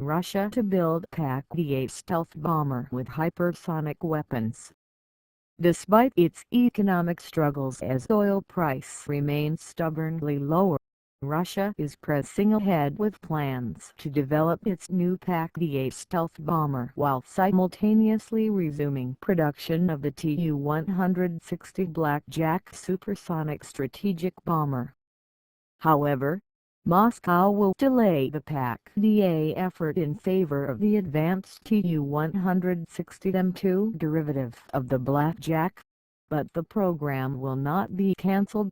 Russia to build PAK-DA stealth bomber with hypersonic weapons. Despite its economic struggles as oil price remains stubbornly lower, Russia is pressing ahead with plans to develop its new PAK-DA stealth bomber while simultaneously resuming production of the Tu-160 Blackjack supersonic strategic bomber. However, Moscow will delay the PAK-DA effort in favor of the advanced Tu-160M2 derivative of the Blackjack, but the program will not be cancelled.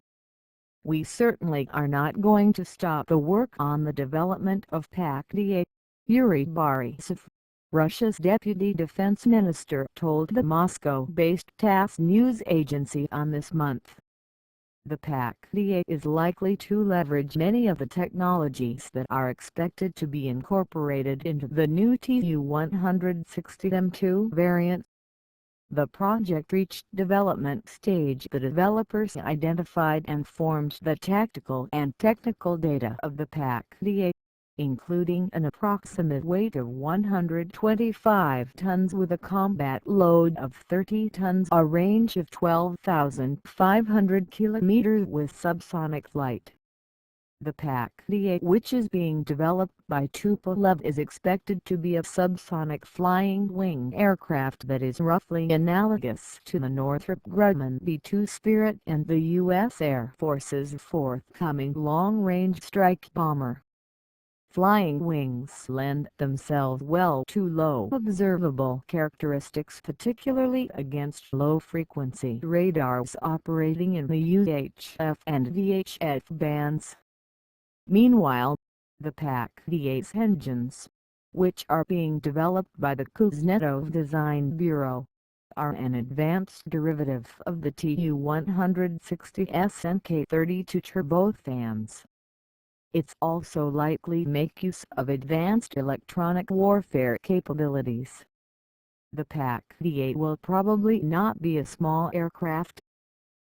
"We certainly are not going to stop the work on the development of PAK-DA," Yuri Borisov, Russia's deputy defense minister, told the Moscow-based TASS news agency on this month. The PAK-DA is likely to leverage many of the technologies that are expected to be incorporated into the new Tu-160M2 variant. The project reached development stage. The developers identified and formed the tactical and technical data of the PAK-DA, including an approximate weight of 125 tons with a combat load of 30 tons, a range of 12,500 kilometers with subsonic flight. The PAK-DA, which is being developed by Tupolev, is expected to be a subsonic flying wing aircraft that is roughly analogous to the Northrop Grumman B-2 Spirit and the U.S. Air Force's forthcoming long-range strike bomber. Flying wings lend themselves well to low observable characteristics, particularly against low-frequency radars operating in the UHF and VHF bands. Meanwhile, the PAK-DA's engines, which are being developed by the Kuznetsov Design Bureau, are an advanced derivative of the Tu-160's NK-32 turbofans. It's also likely make use of advanced electronic warfare capabilities. The PAK-DA will probably not be a small aircraft.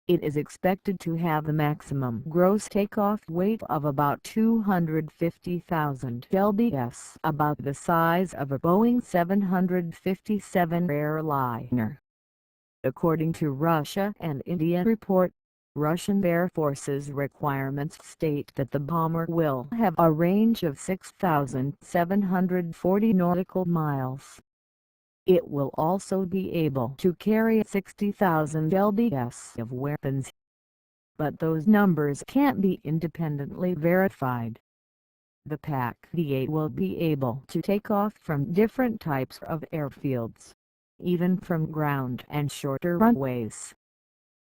It is expected to have the maximum gross takeoff weight of about 250,000 lbs, about the size of a Boeing 757 airliner. According to Russia and India report, Russian Air Force's requirements state that the bomber will have a range of 6,740 nautical miles. It will also be able to carry 60,000 lbs of weapons. But those numbers can't be independently verified. The PAK-DA will be able to take off from different types of airfields, even from ground and shorter runways.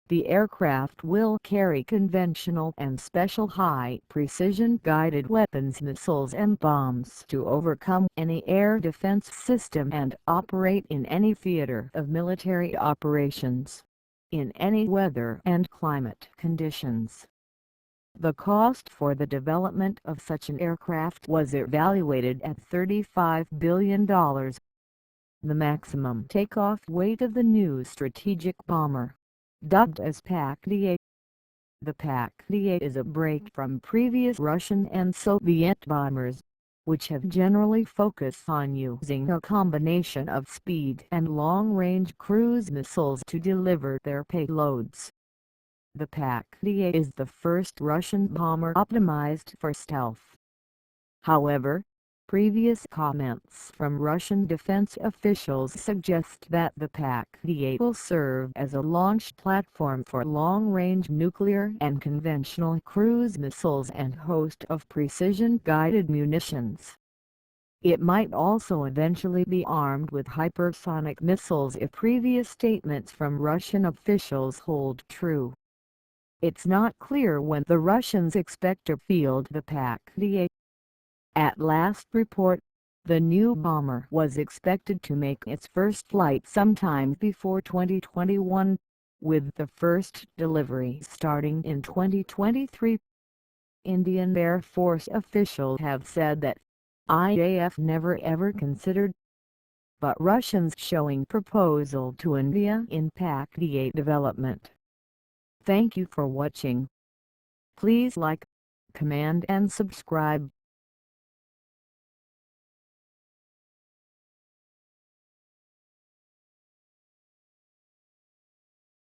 The aircraft will carry conventional and special high-precision guided weapons, missiles and bombs to overcome any air defense system and operate in any theater of military operations, in any weather and climate conditions. The cost for the development of such an aircraft was evaluated at $35 billion. The maximum takeoff weight of the new strategic bomber, dubbed as PAK-DA. The PAK-DA is a break from previous Russian and Soviet bombers, which have generally focused on using a combination of speed and long-range cruise missiles to deliver their payloads. The PAK-DA is the first Russian bomber optimized for stealth. However, previous comments from Russian defense officials suggest that the PAK-DA will serve as a launch platform for long-range nuclear and conventional cruise missiles and host of precision-guided munitions. It might also eventually be armed with hypersonic missiles if previous statements from Russian officials hold true. It's not clear when the Russians expect to field the PAK-DA. At last report, the new bomber was expected to make its first flight sometime before 2021, with the first delivery starting in 2023. Indian Air Force officials have said that IAF never ever considered, but Russians showing proposal to India in PAK-DA development. Thank you for watching. Please like, comment and subscribe.